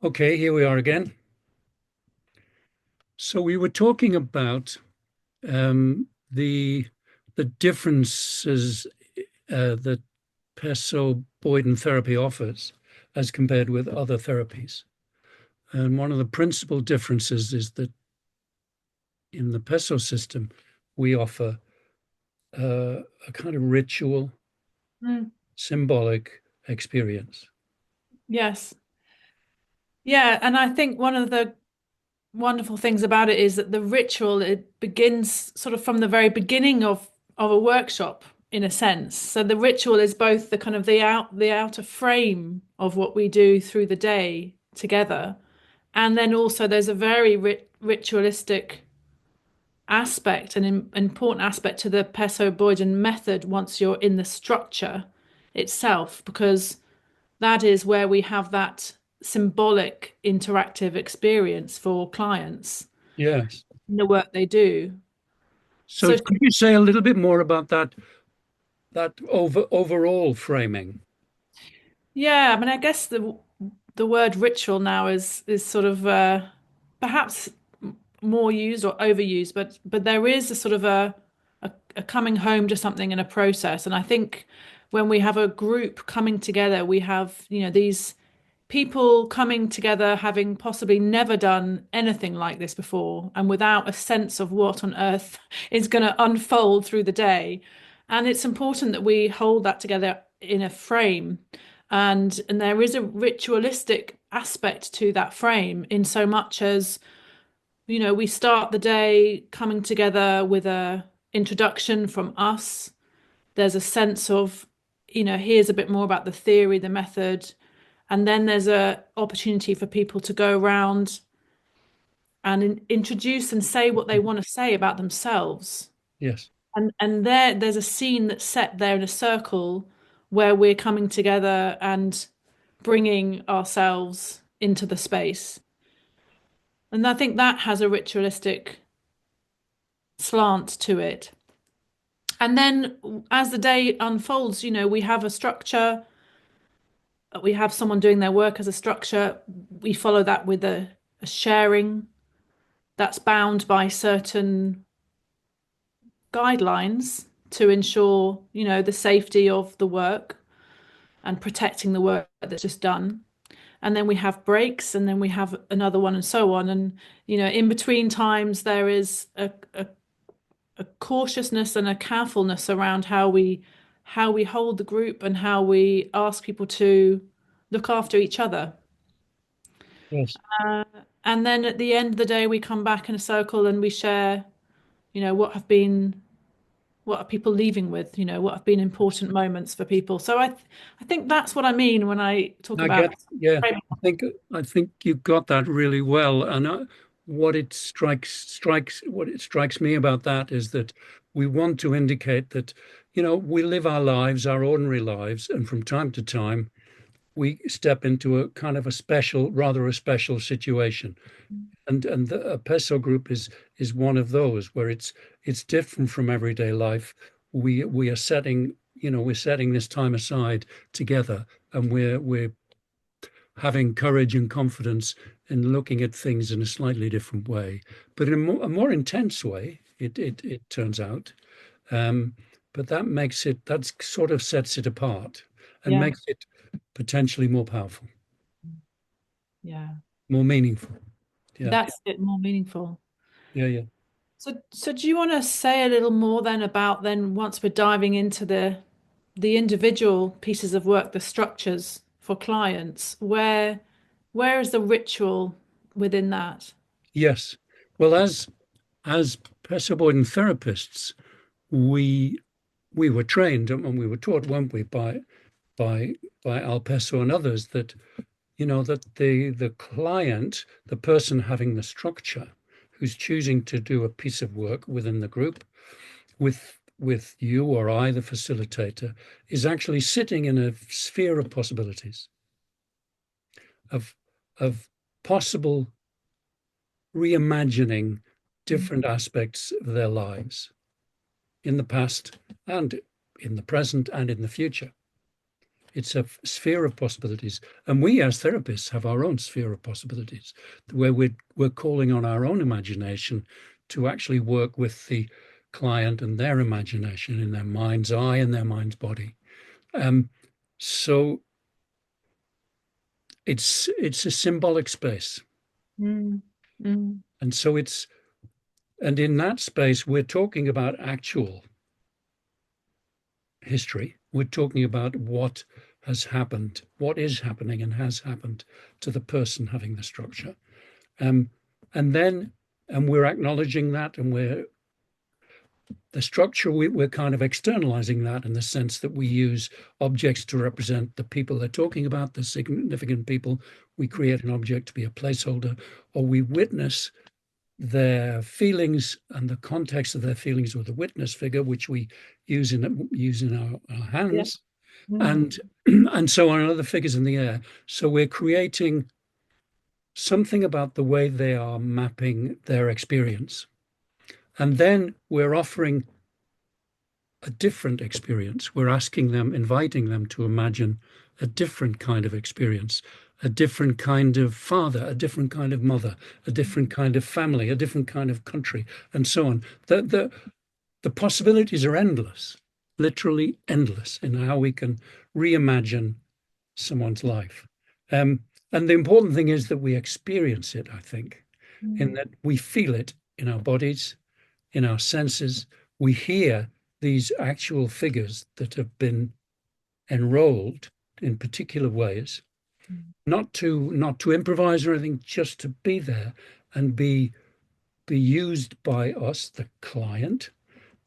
Okay, here we are again. So we were talking about the differences that Pesso Boyden therapy offers as compared with other therapies. And one of the principal differences is that in the Pesso system, we offer a kind of ritual, Mm, symbolic experience. yes. Yeah, and I think one of the wonderful things about it is that the ritual it begins sort of from the very beginning of a workshop in a sense. So the ritual is both the kind of the outer frame of what we do through the day together, and then also there's a very ritualistic aspect, an important aspect to the Pesso Boyden method once you're in the structure itself, because that is where we have that symbolic interactive experience for clients Yes. in the work they do. So So could you say a little bit more about that overall framing? yeah, I mean, I guess the word ritual now is sort of perhaps more used or overused, but there is a sort of a coming home to something in a process. And I think when we have a group coming together, we have, these people coming together having possibly never done anything like this before and without a sense of what on earth is going to unfold through the day. And it's important that we hold that together in a frame. And there is a ritualistic aspect to that frame in so much as, we start the day coming together with a introduction from us. There's a sense of, here's a bit more about the theory, the method, and then there's a opportunity for people to go around and introduce and say what they want to say about themselves. Yes. And there's a scene that's set there in a circle where we're coming together and bringing ourselves into the space. And I think that has a ritualistic slant to it. And then as the day unfolds, we have a structure, we have someone doing their work as a structure. We follow that with a sharing that's bound by certain guidelines to ensure, the safety of the work and protecting the work that's just done. And then we have breaks, and then we have another one, and so on. And, in between times, there is a cautiousness and a carefulness around how we hold the group and how we ask people to look after each other. Yes. Uh, and then at the end of the day, we come back in a circle and we share, what are people leaving with, what have been important moments for people. So I think that's what I mean when I talk I about get, yeah, framing. I think you got that really well. And what it strikes me about that is that we want to indicate that, we live our lives, our ordinary lives, and from time to time we step into a kind of rather a special situation. And the Peso group is one of those where it's different from everyday life. We are setting, we're setting this time aside together, and we're having courage and confidence in looking at things in a slightly different way, but in a more intense way, it turns out. Um, but that sort of sets it apart and Yeah, makes it potentially more powerful, yeah. more meaningful. Yeah, That's it, more meaningful. yeah, yeah. So do you want to say a little more then about then once we're diving into the individual pieces of work, the structures for clients, where is the ritual within that? Yes. Well, as Pesso Boyden therapists, we we were trained and we were taught, weren't we, by Al Pesso and others that that the client, the person having the structure, who's choosing to do a piece of work within the group with you or I, the facilitator, is actually sitting in a sphere of possibilities of of possible reimagining different aspects of their lives in the past and in the present and in the future. It's a sphere of possibilities. And we as therapists have our own sphere of possibilities where we're calling on our own imagination to actually work with the client and their imagination in their mind's eye and their mind's body. Um, so it's a symbolic space. Mm, mm, And so and in that space, we're talking about actual history. We're talking about what has happened, what is happening and has happened to the person having the structure. Um, and then, and we're acknowledging that, and the structure, we're kind of externalizing that in the sense that we use objects to represent the people they're talking about, the significant people. We create an object to be a placeholder, or we witness their feelings and the context of their feelings with a witness figure, which we use in our yeah. hands, Mm, and and so on, other figures in the air. So we're creating something about the way they are mapping their experience. And then we're offering a different experience. We're asking them, inviting them to imagine a different kind of experience, a different kind of father, a different kind of mother, a different kind of family, a different kind of country, and so on. The possibilities are endless, literally endless, in how we can reimagine someone's life. Um, and the important thing is that we experience it, I think, in mm, that we feel it in our bodies, in our senses. We hear these actual figures that have been enrolled in particular ways, mm. not to improvise or anything, just to be there and be used by us, the client,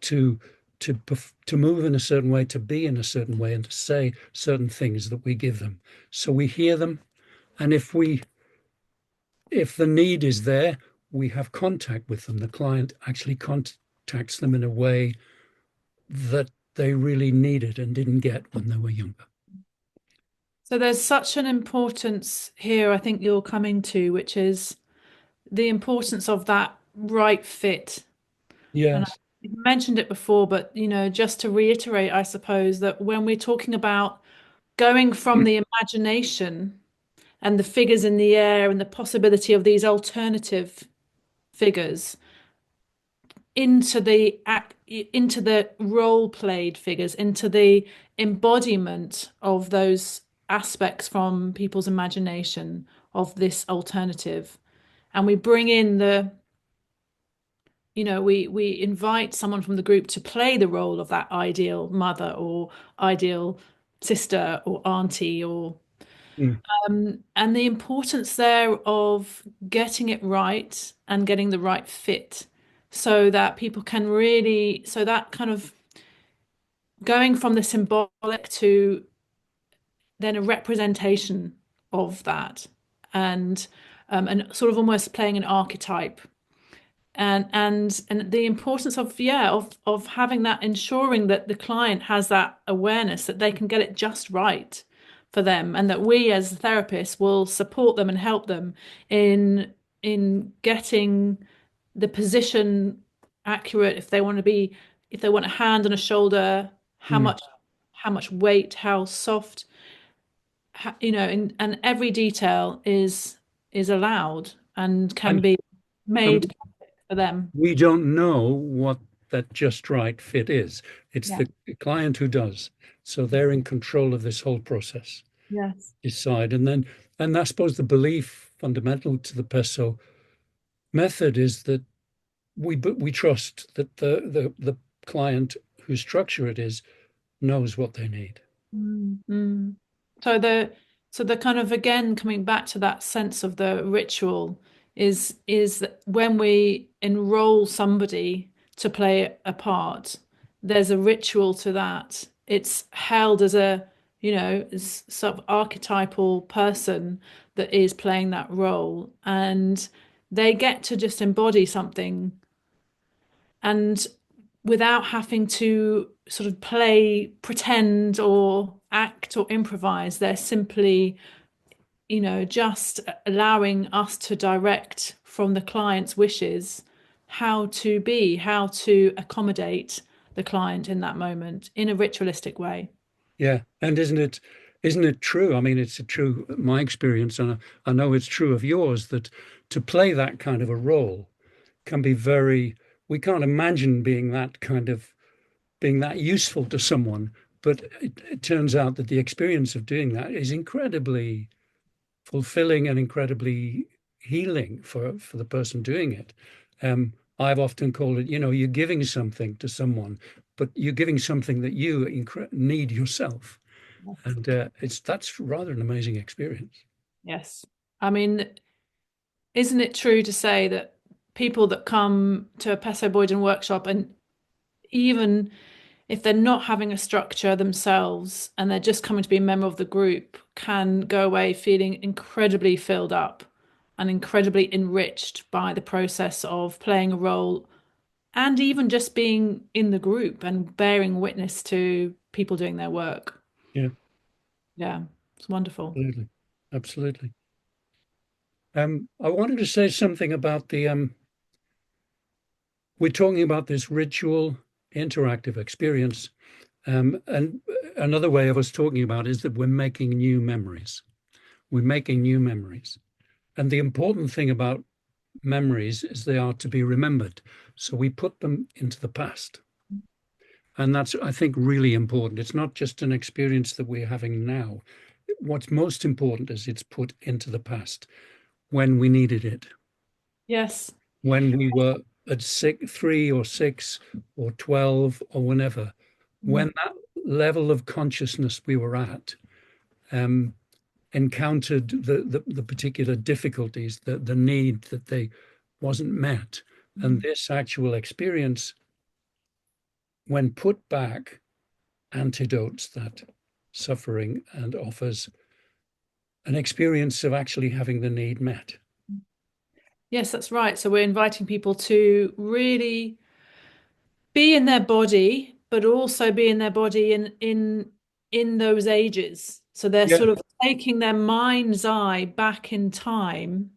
to to move in a certain way, to be in a certain way, and to say certain things that we give them. So we hear them, and if the need is there, we have contact with them. The client actually contacts them in a way that they really needed and didn't get when they were younger. So there's such an importance here, I think you're coming to, which is the importance of that right fit. And I Yes. mentioned it before, but just to reiterate, I suppose that when we're talking about going from the imagination and the figures in the air and the possibility of these alternative figures into the role played figures, into the embodiment of those aspects from people's imagination of this alternative, and we bring in we invite someone from the group to play the role of that ideal mother or ideal sister or auntie or Mm. and the importance there of getting it right and getting the right fit so that people can really, so that kind of going from the symbolic to then a representation of that and sort of almost playing an archetype and the importance of of having that, ensuring that the client has that awareness that they can get it just right for them, and that we as therapists will support them and help them in getting the position accurate. If they want a hand on a shoulder, Mm. how much weight, how soft, and every detail is allowed and can And, be and made for them. we don't know what that just right fit is. It's Yeah. the client who does. So they're in control of this whole process, Yes. decide. And I suppose the belief fundamental to the Pesso method is that we trust that the client whose structure it is knows what they need. Mm. So the kind of, again, coming back to that sense of the ritual is that when we enroll somebody to play a part, there's a ritual to that. It's held as as sort of archetypal person that is playing that role, and they get to just embody something and without having to sort of play, pretend, or act or improvise. They're simply, just allowing us to direct from the client's wishes how to be, how to accommodate the client in that moment in a ritualistic way. Yeah. And isn't it? Isn't it true? I mean, it's a true, my experience, and I know it's true of yours, that to play that kind of a role can be very, we can't imagine being that useful to someone. But it turns out that the experience of doing that is incredibly fulfilling and incredibly healing for the person doing it. I've often called it, you're giving something to someone, but you're giving something that you need yourself. Yes. And that's rather an amazing experience. Yes. I mean, isn't it true to say that people that come to a Pesso Boyden workshop, and even if they're not having a structure themselves and they're just coming to be a member of the group, can go away feeling incredibly filled up and incredibly enriched by the process of playing a role and even just being in the group and bearing witness to people doing their work. Yeah, Yeah, it's wonderful. absolutely. Absolutely. I wanted to say something about we're talking about this ritual interactive experience. And another way of us talking about it is that we're making new memories. We're making new memories. And the important thing about memories is they are to be remembered. So we put them into the past. And that's, I think, really important. It's not just an experience that we're having now. What's most important is it's put into the past when we needed it, Yes. when we were at 3 or 6 or 12 or whenever, Mm. when that level of consciousness we were at um, encountered the particular difficulties, the need that they wasn't met. And this actual experience, when put back, antidotes that suffering and offers an experience of actually having the need met. Yes, that's right. So we're inviting people to really be in their body, but also be in their body in those ages. So they're Yeah, sort of taking their mind's eye back in time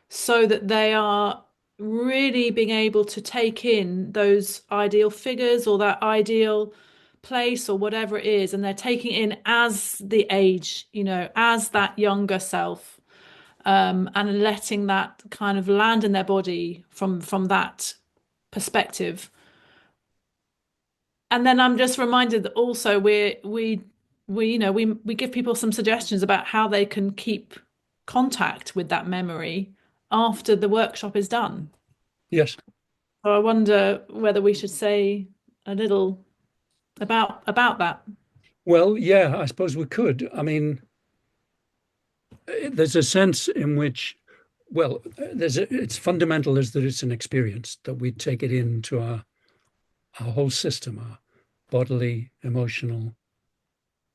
so that they are really being able to take in those ideal figures or that ideal place or whatever it is, and they're taking it in as the age, as that younger self, and letting that kind of land in their body from that perspective. And then I'm just reminded that also we give people some suggestions about how they can keep contact with that memory after the workshop is done. yes. So I wonder whether we should say a little about that. Well, yeah, I suppose we could. I mean, there's a sense in which, well, it's fundamental is that it's an experience that we take it into our whole system, our bodily, emotional,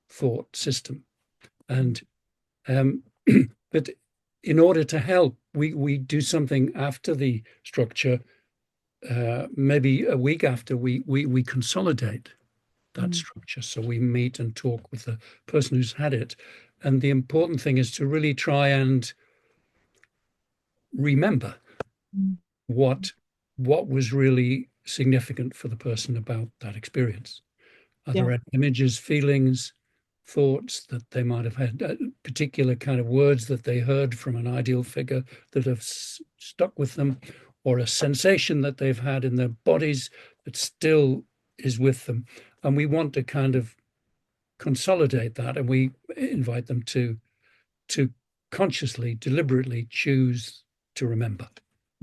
thought system. And um, but in order to help, we do something after the structure, maybe a week after we consolidate that Mm, structure. So we meet and talk with the person who's had it. And the important thing is to really try and remember mm. what what was really significant for the person about that experience. Are Yeah, there any images, feelings, thoughts that they might have had, particular kind of words that they heard from an ideal figure that have stuck with them, or a sensation that they've had in their bodies that still is with them? And we want to kind of consolidate that, and we invite them to consciously, deliberately choose to remember.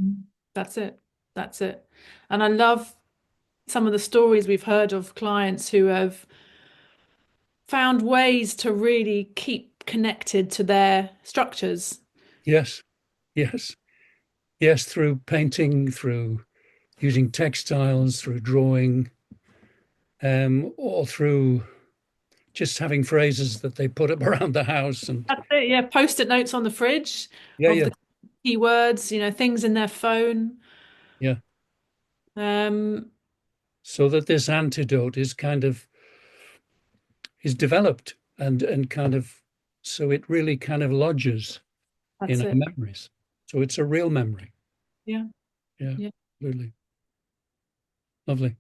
mm. That's it. That's it. And I love some of the stories we've heard of clients who have found ways to really keep connected to their structures. Yes, yes, yes, through painting, through using textiles, through drawing, or through just having phrases that they put up around the house. And That's it, yeah. Post-it notes on the fridge yeah, of yeah, the keywords, things in their phone. yeah. Um, So that this antidote is developed and kind of, so it really kind of lodges in that's our it. memories. So it's a real memory. Yeah, Yeah, yeah. absolutely. Lovely.